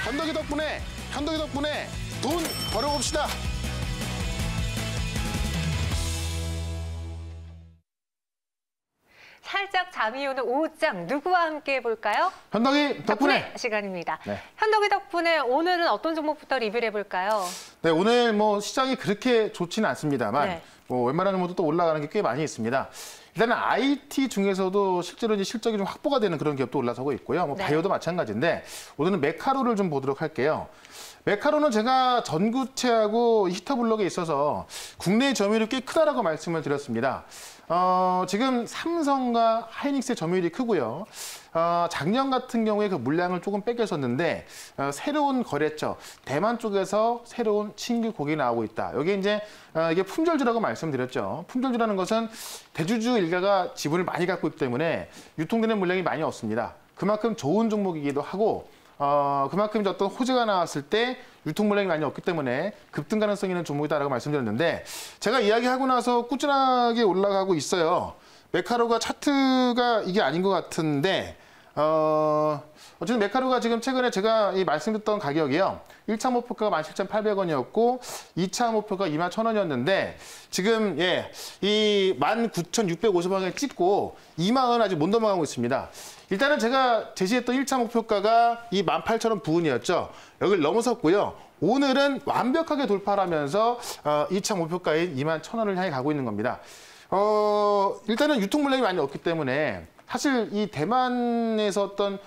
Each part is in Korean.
현덕이 덕분에 돈 벌어봅시다. 살짝 잠이 오는 오후장 누구와 함께 해볼까요? 현덕이 덕분에 시간입니다. 네. 현덕이 덕분에 오늘은 어떤 종목부터 리뷰를 해볼까요? 네, 오늘 뭐 시장이 그렇게 좋지는 않습니다만 네. 뭐 웬만한 것도 또 올라가는 게 꽤 많이 있습니다. 일단은 IT 중에서도 실제로 이제 실적이 좀 확보가 되는 그런 기업도 올라서고 있고요. 뭐 네. 바이오도 마찬가지인데 오늘은 메카로를 좀 보도록 할게요. 메카로는 제가 전구체하고 히터블럭에 있어서 국내 점유율이 꽤 크다라고 말씀을 드렸습니다. 지금 삼성과 하이닉스의 점유율이 크고요. 작년 같은 경우에 그 물량을 조금 뺏겼었는데 새로운 거래처 대만 쪽에서 새로운 신규 고객이 나오고 있다. 여기 이제 이게 품절주라고 말씀드렸죠. 품절주라는 것은 대주주 일가가 지분을 많이 갖고 있기 때문에 유통되는 물량이 많이 없습니다. 그만큼 좋은 종목이기도 하고 그만큼 이제 어떤 호재가 나왔을 때 유통 물량이 많이 없기 때문에 급등 가능성이 있는 종목이다라고 말씀드렸는데 제가 이야기하고 나서 꾸준하게 올라가고 있어요. 메카로가 차트가 이게 아닌 것 같은데 어쨌든 메카로가 지금 최근에 제가 이 말씀드렸던 가격이요. 1차 목표가가 17,800원이었고 2차 목표가 21,000원이었는데 지금 이 19,650원을 찍고 2만 원 아직 못 넘어가고 있습니다. 일단은 제가 제시했던 1차 목표가가 이 18,000원 부근이었죠. 여기를 넘어섰고요. 오늘은 완벽하게 돌파를 하면서 2차 목표가인 21,000원을 향해 가고 있는 겁니다. 일단은 유통 물량이 많이 없기 때문에 사실 이 대만에서 어떤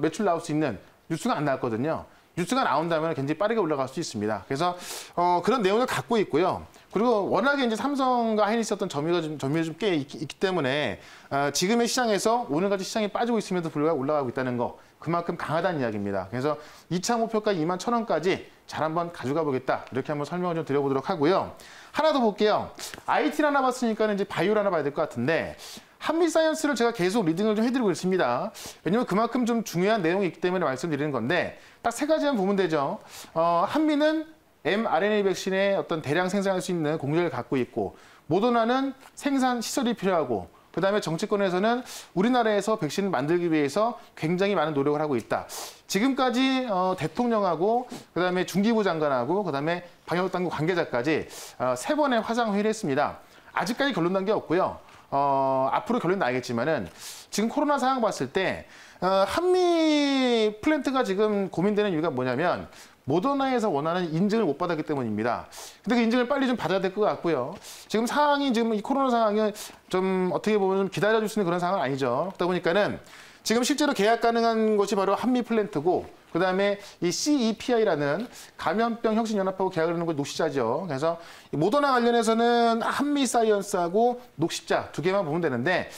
매출 나올 수 있는 뉴스가 안 나왔거든요. 뉴스가 나온다면 굉장히 빠르게 올라갈 수 있습니다. 그래서 그런 내용을 갖고 있고요. 그리고 워낙에 이제 삼성과 하이닉스 어떤 점유율이 좀 꽤 있기 때문에 지금의 시장에서 오늘까지 시장이 빠지고 있음에도 불구하고 올라가고 있다는 거 그만큼 강하다는 이야기입니다. 그래서 2차 목표가 21,000원까지 잘 한번 가져가 보겠다. 이렇게 한번 설명을 좀 드려보도록 하고요. 하나 더 볼게요. IT를 하나 봤으니까 이제 바이오를 하나 봐야 될 것 같은데 한미사이언스를 제가 계속 리딩을 좀 해드리고 있습니다. 왜냐면 그만큼 좀 중요한 내용이 있기 때문에 말씀드리는 건데 딱 세 가지만 보면 되죠. 한미는 mRNA 백신의 어떤 대량 생산할 수 있는 공장을 갖고 있고 모더나는 생산 시설이 필요하고 그다음에 정치권에서는 우리나라에서 백신을 만들기 위해서 굉장히 많은 노력을 하고 있다. 지금까지 대통령하고 그다음에 중기부 장관하고 그다음에 방역당국 관계자까지 3번의 화상회의를 했습니다. 아직까지 결론 난 게 없고요. 앞으로 결론이 나겠지만은 지금 코로나 상황 봤을 때 한미 플랜트가 지금 고민되는 이유가 뭐냐면 모더나에서 원하는 인증을 못 받았기 때문입니다. 근데 그 인증을 빨리 좀 받아야 될 것 같고요. 지금 상황이 지금 이 코로나 상황이 좀 어떻게 보면 좀 기다려줄 수 있는 그런 상황은 아니죠. 그러다 보니까는 지금 실제로 계약 가능한 것이 바로 한미 플랜트고 그다음에 이 CEPI라는 감염병 혁신연합하고 계약을 하는 건 녹십자죠. 그래서 모더나 관련해서는 한미사이언스하고 녹십자 두 개만 보면 되는데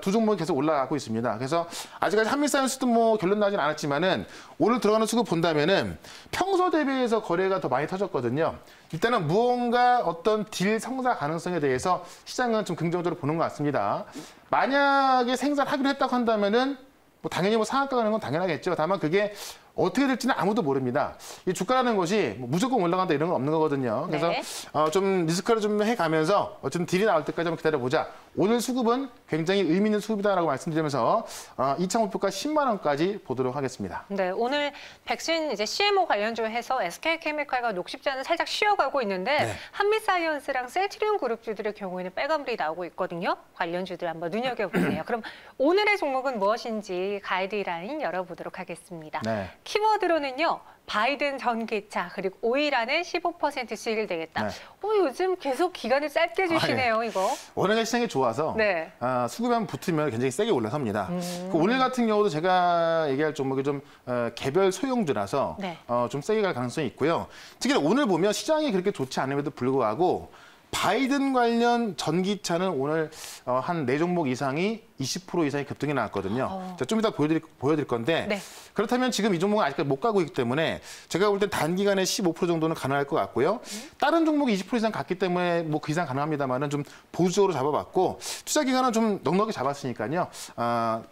두 종목이 계속 올라가고 있습니다. 그래서 아직까지 한미사이언스도 뭐 결론 나진 않았지만은 오늘 들어가는 수급 본다면은 평소 대비해서 거래가 더 많이 터졌거든요. 일단은 무언가 어떤 딜 성사 가능성에 대해서 시장은 좀 긍정적으로 보는 것 같습니다. 만약에 생산하기로 했다고 한다면은 뭐 당연히 뭐 상한가 가는 건 당연하겠죠. 다만 그게 어떻게 될지는 아무도 모릅니다. 이 주가라는 것이 뭐 무조건 올라간다 이런 건 없는 거거든요. 그래서 네. 좀 리스크를 좀 해가면서 어쨌든 딜이 나올 때까지 한번 기다려보자. 오늘 수급은 굉장히 의미 있는 수급이다라고 말씀드리면서 2차 목표가 10만 원까지 보도록 하겠습니다. 네, 오늘 백신 이제 CMO 관련주 해서 SK케미칼과 녹십자는 살짝 쉬어가고 있는데 네. 한미사이언스랑 셀트리온 그룹주들의 경우에는 빨간불이 나오고 있거든요. 관련주들 한번 눈여겨보세요. 그럼 오늘의 종목은 무엇인지 가이드라인 열어보도록 하겠습니다. 네. 키워드로는요. 바이든 전기차 그리고 오일 안에 15%씩 되겠다. 네. 요즘 계속 기간을 짧게 주시네요, 이거. 워낙에 시장이 좋아서 네. 수급이 한번 붙으면 굉장히 세게 올라섭니다. 그 오늘 같은 경우도 제가 얘기할 종목이 좀 개별 소형주라서 네. 좀 세게 갈 가능성이 있고요. 특히 오늘 보면 시장이 그렇게 좋지 않음에도 불구하고 바이든 관련 전기차는 오늘 한 4종목 이상이 20% 이상의 급등이 나왔거든요. 자, 좀 이따 보여드릴 건데 네. 그렇다면 지금 이 종목은 아직까지 못 가고 있기 때문에 제가 볼 때 단기간에 15% 정도는 가능할 것 같고요. 다른 종목이 20% 이상 갔기 때문에 뭐 그 이상 가능합니다만은 좀 보수적으로 잡아봤고 투자 기간은 좀 넉넉히 잡았으니까요.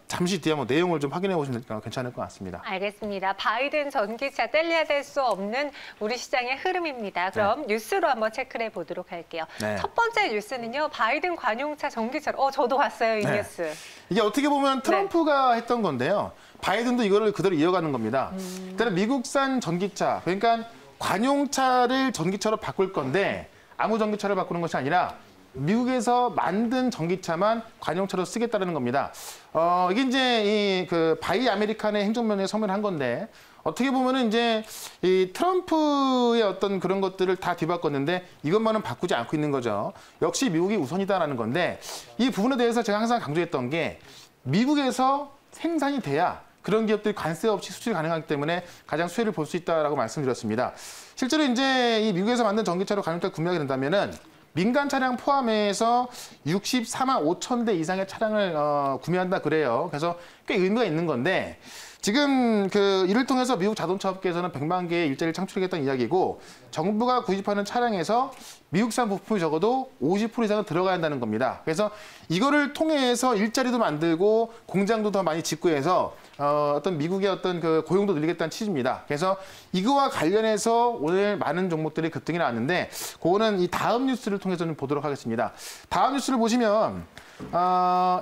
잠시 뒤에 한번 내용을 좀 확인해 보시면 괜찮을 것 같습니다. 알겠습니다. 바이든 전기차 뗄래야 될 수 없는 우리 시장의 흐름입니다. 그럼 뉴스로 한번 체크를 해보도록 할게요. 네. 첫 번째 뉴스는요. 바이든 관용차 전기차로 저도 봤어요, 이 뉴스. 이게 어떻게 보면 트럼프가 했던 건데요. 바이든도 이거를 그대로 이어가는 겁니다. 일단은 미국산 전기차, 그러니까 관용차를 전기차로 바꿀 건데 아무 전기차를 바꾸는 것이 아니라 미국에서 만든 전기차만 관용차로 쓰겠다는 겁니다. 이게 이제 그 바이 아메리칸의 행정명령에 서명을 한 건데 어떻게 보면은 이제 이 트럼프의 어떤 그런 것들을 다 뒤바꿨는데 이것만은 바꾸지 않고 있는 거죠. 역시 미국이 우선이다라는 건데 이 부분에 대해서 제가 항상 강조했던 게 미국에서 생산이 돼야 그런 기업들이 관세 없이 수출이 가능하기 때문에 가장 수혜를 볼 수 있다라고 말씀드렸습니다. 실제로 이제 이 미국에서 만든 전기차로 관용차를 구매하게 된다면은 민간 차량 포함해서 64만 5천 대 이상의 차량을 구매한다 그래요. 그래서 꽤 의미가 있는 건데 지금 이를 통해서 미국 자동차 업계에서는 100만 개의 일자리를 창출하겠다는 이야기고 정부가 구입하는 차량에서 미국산 부품이 적어도 50% 이상은 들어가야 한다는 겁니다. 그래서 이거를 통해서 일자리도 만들고 공장도 더 많이 짓고 해서 어떤 미국의 어떤 그 고용도 늘리겠다는 취지입니다. 그래서 이거와 관련해서 오늘 많은 종목들이 급등이 나왔는데 그거는 이 다음 뉴스를 통해서 좀 보도록 하겠습니다. 다음 뉴스를 보시면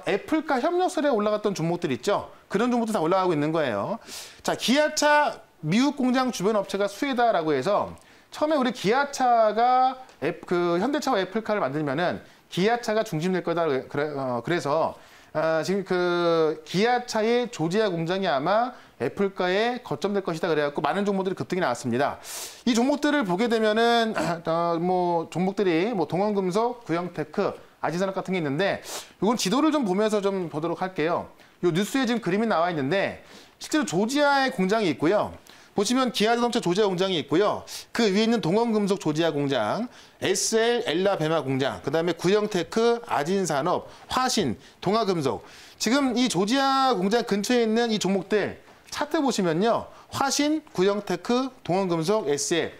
애플과 협력설에 올라갔던 종목들 있죠. 그런 종목도 다 올라가고 있는 거예요. 자, 기아차 미국 공장 주변 업체가 수혜다라고 해서 처음에 우리 기아차가 현대차와 애플카를 만들면은 기아차가 중심될 거다. 그래서 지금 기아차의 조지아 공장이 아마 애플카에 거점될 것이다 그래갖고 많은 종목들이 급등이 나왔습니다. 이 종목들을 보게 되면은 종목들이 동원금속, 구형테크, 아진산업 같은 게 있는데 이건 지도를 좀 보면서 좀 보도록 할게요. 이 뉴스에 지금 그림이 나와 있는데 실제로 조지아에 공장이 있고요. 보시면 기아자동차 조지아 공장이 있고요. 그 위에 있는 동원금속 조지아 공장, SL 엘라베마 공장, 그다음에 구형테크, 아진산업, 화신, 동아금속. 지금 이 조지아 공장 근처에 있는 이 종목들 차트 보시면요. 화신, 구형테크, 동원금속, SL.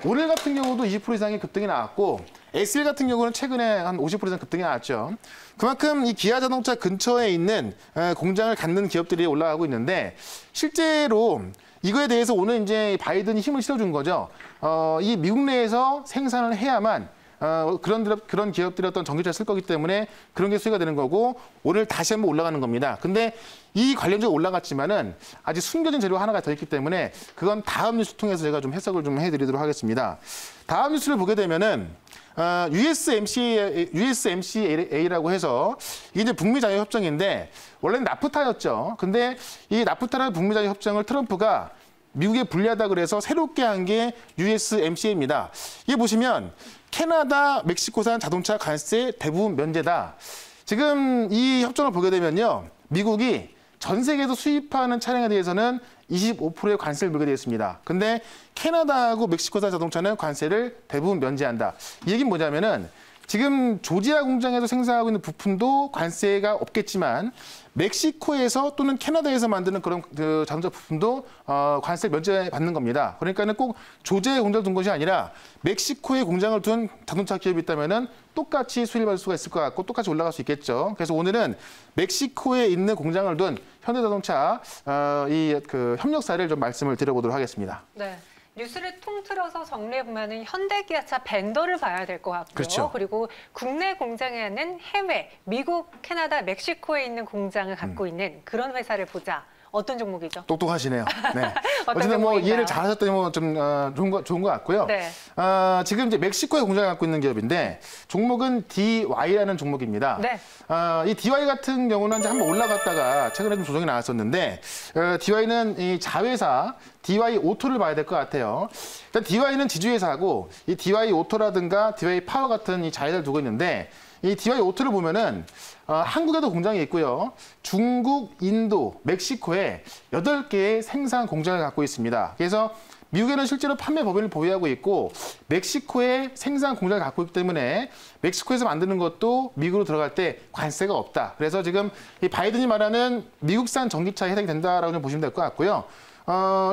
오늘 같은 경우도 20% 이상의 급등이 나왔고 SL 같은 경우는 최근에 한 50% 이상 급등이 나왔죠. 그만큼 이 기아자동차 근처에 있는 공장을 갖는 기업들이 올라가고 있는데 실제로 이거에 대해서 오늘 이제 바이든이 힘을 실어준 거죠. 이 미국 내에서 생산을 해야만 그런 기업들이 어떤 전기차를 쓸 거기 때문에 그런 게 수혜가 되는 거고 오늘 다시 한번 올라가는 겁니다. 근데 이 관련주가 올라갔지만은 아직 숨겨진 재료 하나가 더 있기 때문에 그건 다음 뉴스 통해서 제가 좀 해석을 좀 해드리도록 하겠습니다. 다음 뉴스를 보게 되면은 USMCA라고 해서 이게 이제 북미 자유 협정인데 원래는 나프타였죠. 근데 이 나프타라는 북미 자유 협정을 트럼프가 미국에 불리하다 그래서 새롭게 한 게 USMCA입니다. 이게 보시면 캐나다, 멕시코산 자동차 관세 대부분 면제다. 지금 이 협정을 보게 되면요. 미국이 전 세계에서 수입하는 차량에 대해서는 25%의 관세를 물게 되어 있습니다. 근데 캐나다하고 멕시코산 자동차는 관세를 대부분 면제한다. 이 얘기는 뭐냐면은 지금 조지아 공장에서 생산하고 있는 부품도 관세가 없겠지만 멕시코에서 또는 캐나다에서 만드는 그런 자동차 부품도 관세 면제받는 겁니다. 그러니까는 꼭 조지아에 공장을 둔 것이 아니라 멕시코에 공장을 둔 자동차 기업이 있다면은 똑같이 수혜를 받을 수가 있을 것 같고 똑같이 올라갈 수 있겠죠. 그래서 오늘은 멕시코에 있는 공장을 둔 현대자동차 협력사를 좀 말씀을 드려보도록 하겠습니다. 네. 뉴스를 통틀어서 정리해보면 현대기아차 벤더를 봐야 될 것 같고요. 그렇죠. 그리고 국내 공장이 아닌 해외, 미국, 캐나다, 멕시코에 있는 공장을 갖고 있는 그런 회사를 보자. 어떤 종목이죠? 똑똑하시네요. 네. 어떤 어쨌든 이해를 잘하셨더니 좀 좋은 것 같고요. 네. 지금 이제 멕시코에 공장을 갖고 있는 기업인데 종목은 DY라는 종목입니다. 네. 이 DY 같은 경우는 이제 한번 올라갔다가 최근에 좀 조정이 나왔었는데 DY는 이 자회사 DY 오토를 봐야 될 것 같아요. 일단 DY는 지주회사고 이 DY 오토라든가 DY 파워 같은 이 자회사를 두고 있는데 이 DY 오토를 보면은 한국에도 공장이 있고요. 중국, 인도, 멕시코에 8개의 생산 공장을 갖고 있습니다. 그래서 미국에는 실제로 판매 법인을 보유하고 있고 멕시코에 생산 공장을 갖고 있기 때문에 멕시코에서 만드는 것도 미국으로 들어갈 때 관세가 없다. 그래서 지금 이 바이든이 말하는 미국산 전기차에 해당이 된다라고 좀 보시면 될 것 같고요.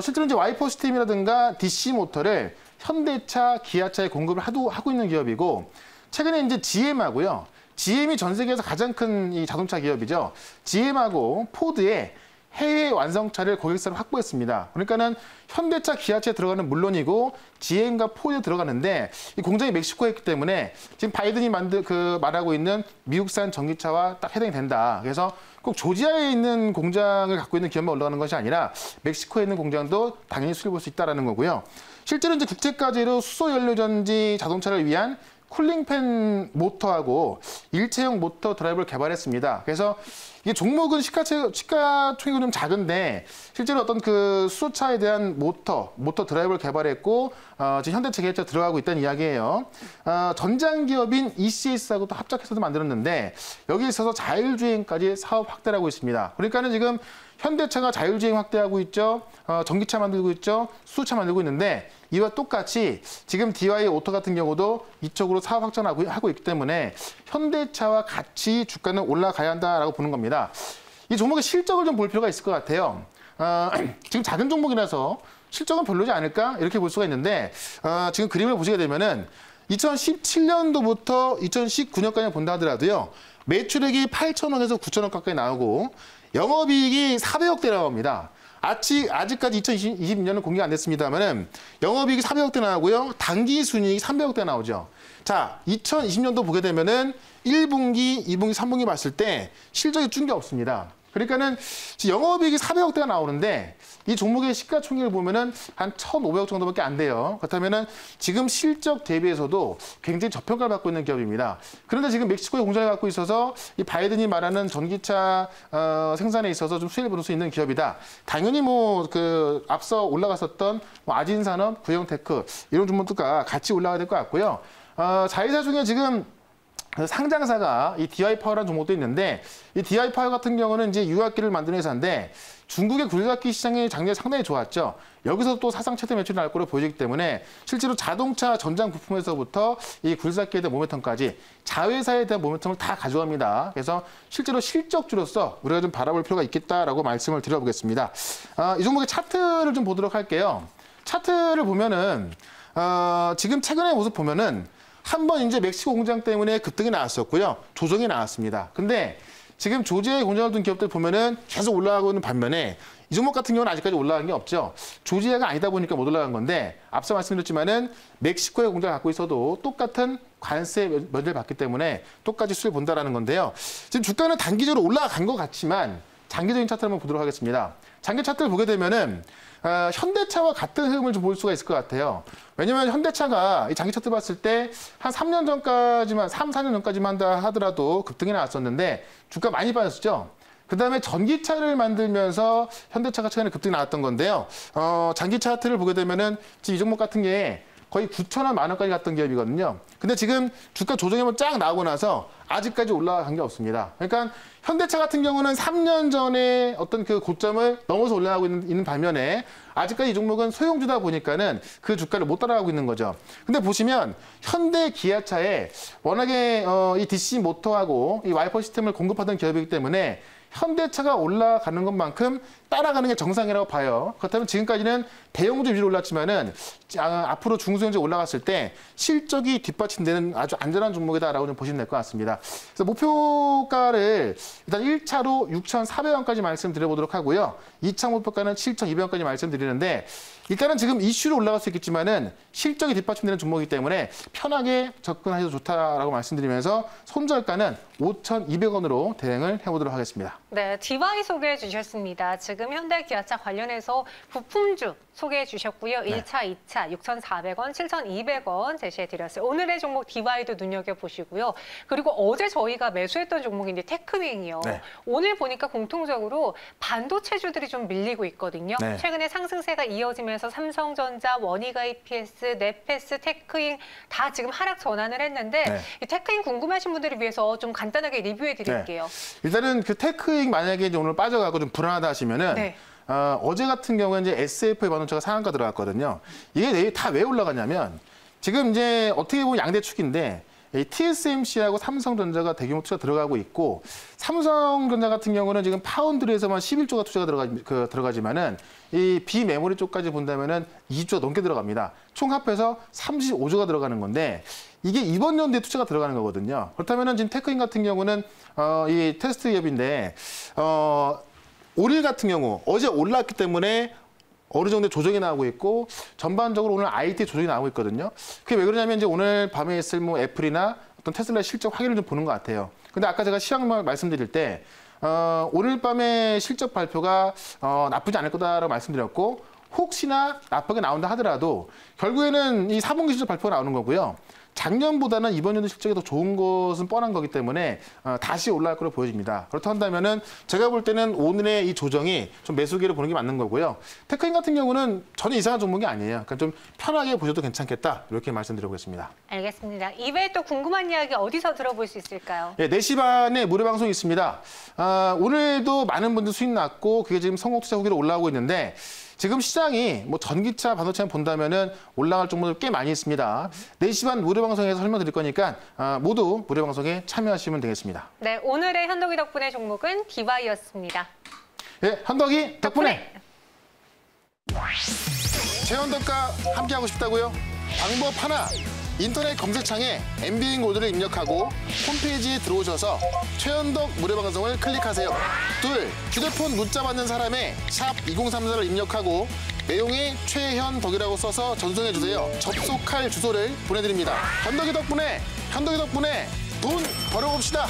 실제로 이제 와이퍼 시스템이라든가 DC 모터를 현대차, 기아차에 공급을 하고 있는 기업이고 최근에 이제 GM하고요. GM이 전 세계에서 가장 큰 이 자동차 기업이죠. GM하고 포드의 해외 완성차를 고객사로 확보했습니다. 그러니까는 현대차, 기아차에 들어가는 물론이고 GM과 포드에 들어가는데 이 공장이 멕시코에 있기 때문에 지금 바이든이 말하고 있는 미국산 전기차와 딱 해당이 된다. 그래서 꼭 조지아에 있는 공장을 갖고 있는 기업만 올라가는 것이 아니라 멕시코에 있는 공장도 당연히 수혜를 볼 수 있다는 거고요. 실제로 이제 국제과제로 수소연료전지 자동차를 위한 쿨링팬 모터하고 일체형 모터 드라이브를 개발했습니다. 그래서 이게 종목은 시가총액은 좀 작은데 실제로 어떤 그 수소차에 대한 모터 드라이브를 개발했고 지금 현대차 계열차 들어가고 있다는 이야기예요. 전장 기업인 ECS하고 또 합작해서도 만들었는데 여기에 있어서 자율주행까지 사업 확대를 하고 있습니다. 그러니까는 지금 현대차가 자율주행 확대하고 있죠. 전기차 만들고 있죠. 수소차 만들고 있는데 이와 똑같이 지금 DY 오토 같은 경우도 이쪽으로 사업 확장하고 있기 때문에 현대차와 같이 주가는 올라가야 한다라고 보는 겁니다. 이 종목의 실적을 좀 볼 필요가 있을 것 같아요. 지금 작은 종목이라서 실적은 별로지 않을까 이렇게 볼 수가 있는데 지금 그림을 보시게 되면은 2017년도부터 2019년까지 본다 하더라도요. 매출액이 8천억에서 9천억 가까이 나오고 영업이익이 400억대 나옵니다. 아직까지 2020년은 공개가 안 됐습니다만은 영업이익이 400억대 나오고요. 당기순이익이 300억대 나오죠. 자, 2020년도 보게 되면은 1분기, 2분기, 3분기 봤을 때 실적이 준 게 없습니다. 그러니까는 영업이익이 400억대가 나오는데 이 종목의 시가총액을 보면은 한 1,500억 정도밖에 안 돼요. 그렇다면은 지금 실적 대비해서도 굉장히 저평가를 받고 있는 기업입니다. 그런데 지금 멕시코에 공장을 갖고 있어서 이 바이든이 말하는 전기차 생산에 있어서 좀 수혜를 볼 수 있는 기업이다. 당연히 뭐 그 앞서 올라갔었던 뭐 아진산업, 구형테크 이런 종목들과 같이 올라가야 될 것 같고요. 자회사 중에 지금 상장사가 이 DI파워라는 종목도 있는데 이 DI파워 같은 경우는 이제 유압기를 만드는 회사인데 중국의 굴삭기 시장이 작년에 상당히 좋았죠. 여기서 또 사상 최대 매출이 날 거로 보이기 때문에 실제로 자동차 전장 부품에서부터 이 굴삭기에 대한 모멘텀까지 자회사에 대한 모멘텀을 다 가져갑니다. 그래서 실제로 실적주로서 우리가 좀 바라볼 필요가 있겠다라고 말씀을 드려보겠습니다. 이 종목의 차트를 좀 보도록 할게요. 차트를 보면은 지금 최근의 모습 보면은 한번 이제 멕시코 공장 때문에 급등이 나왔었고요. 조정이 나왔습니다. 근데 지금 조지아에 공장을 둔 기업들 보면은 계속 올라가고 있는 반면에 이 종목 같은 경우는 아직까지 올라간 게 없죠. 조지아가 아니다 보니까 못 올라간 건데 앞서 말씀드렸지만은 멕시코에 공장을 갖고 있어도 똑같은 관세 면제를 받기 때문에 똑같이 수익을 본다라는 건데요. 지금 주가는 단기적으로 올라간 것 같지만 장기적인 차트를 한번 보도록 하겠습니다. 장기 차트를 보게 되면은 현대차와 같은 흐름을 좀 볼 수가 있을 것 같아요. 왜냐면 현대차가 이 장기 차트 봤을 때 한 3년 전까지만, 3, 4년 전까지만 한다 하더라도 급등이 나왔었는데 주가 많이 빠졌죠. 그 다음에 전기차를 만들면서 현대차가 최근에 급등이 나왔던 건데요. 장기 차트를 보게 되면은 지금 이 종목 같은 게 거의 9천원, 만원까지 갔던 기업이거든요. 근데 지금 주가 조정이 한번 쫙 나오고 나서 아직까지 올라간 게 없습니다. 그러니까 현대차 같은 경우는 3년 전에 어떤 그 고점을 넘어서 올라가고 있는 반면에 아직까지 이 종목은 소형주다 보니까는 그 주가를 못 따라가고 있는 거죠. 근데 보시면 현대 기아차에 워낙에 이 DC 모터하고 이 와이퍼 시스템을 공급하던 기업이기 때문에 현대차가 올라가는 것만큼 따라가는 게 정상이라고 봐요. 그렇다면 지금까지는 대형주 위로 올랐지만은 앞으로 중소형주 올라갔을 때 실적이 뒷받침되는 아주 안전한 종목이다라고 좀 보시면 될 것 같습니다. 그래서 목표가를 일단 1차로 6,400원까지 말씀드려보도록 하고요. 2차 목표가는 7,200원까지 말씀드리는데 일단은 지금 이슈로 올라갈 수 있겠지만은 실적이 뒷받침되는 종목이기 때문에 편하게 접근하셔도 좋다라고 말씀드리면서 손절가는 5,200원으로 대응을 해보도록 하겠습니다. 네, DY 소개해 주셨습니다. 지금 현대기아차 관련해서 부품주 소개해 주셨고요. 네. 1차, 2차 6,400원, 7,200원 제시해 드렸어요. 오늘의 종목 DY도 눈여겨보시고요. 그리고 어제 저희가 매수했던 종목인데 테크윙이요. 네. 오늘 보니까 공통적으로 반도체주들이 좀 밀리고 있거든요. 네. 최근에 상승세가 이어지면서 삼성전자, 원희가 EPS, 네페스, 테크윙 다 지금 하락 전환을 했는데 네. 이 테크윙 궁금하신 분들을 위해서 좀 간단하게 리뷰해 드릴게요. 일단은 그 테크익 만약에 이제 오늘 빠져가고 좀 불안하다 하시면은 네. 어제 같은 경우에 이제 SF의 반도체가 상한가 들어갔거든요. 이게 다 왜 올라가냐면 지금 이제 어떻게 보면 양대축인데 TSMC하고 삼성전자가 대규모 투자 들어가고 있고 삼성전자 같은 경우는 지금 파운드리에서만 11조가 투자가 들어가지만은 이 비메모리 쪽까지 본다면은 2조 넘게 들어갑니다. 총 합해서 35조가 들어가는 건데 이게 이번 연도에 투자가 들어가는 거거든요. 그렇다면은 지금 테크인 같은 경우는 이 테스트 기업인데 오릴 같은 경우 어제 올랐기 때문에 어느 정도 조정이 나오고 있고 전반적으로 오늘 IT 조정이 나오고 있거든요. 그게 왜 그러냐면 이제 오늘 밤에 있을 뭐 애플이나 어떤 테슬라 실적 확인을 좀 보는 것 같아요. 근데 아까 제가 시황 말씀드릴 때 오늘 밤에 실적 발표가 나쁘지 않을 거다라고 말씀드렸고 혹시나 나쁘게 나온다 하더라도 결국에는 이 4분기 실적 발표가 나오는 거고요. 작년보다는 이번 연도 실적이 더 좋은 것은 뻔한 거기 때문에 다시 올라갈 거로 보여집니다. 그렇다 한다면은 제가 볼 때는 오늘의 이 조정이 좀 매수기를 보는 게 맞는 거고요. 테크인 같은 경우는 전혀 이상한 종목이 아니에요. 그러니까 좀 편하게 보셔도 괜찮겠다. 이렇게 말씀드려보겠습니다. 알겠습니다. 이외에 또 궁금한 이야기 어디서 들어볼 수 있을까요? 예, 4시 반에 무료 방송이 있습니다. 오늘도 많은 분들 수익 났고 그게 지금 성공투자 후기로 올라오고 있는데 지금 시장이 뭐 전기차, 반도체만 본다면은 올라갈 종목들 꽤 많이 있습니다. 4시 반 무료 방송에서 설명드릴 거니까 모두 무료 방송에 참여하시면 되겠습니다. 네, 오늘의 현덕이 덕분의 종목은 디바이였습니다. 예, 현덕이 덕분에 최현덕과 함께하고 싶다고요? 방법 하나, 인터넷 검색창에 MBN 코드를 입력하고 홈페이지에 들어오셔서 최현덕 무료 방송을 클릭하세요. 둘, 휴대폰 문자 받는 사람의 샵 2034를 입력하고 내용에 최현덕이라고 써서 전송해주세요. 접속할 주소를 보내드립니다. 현덕이 덕분에 돈 벌어봅시다.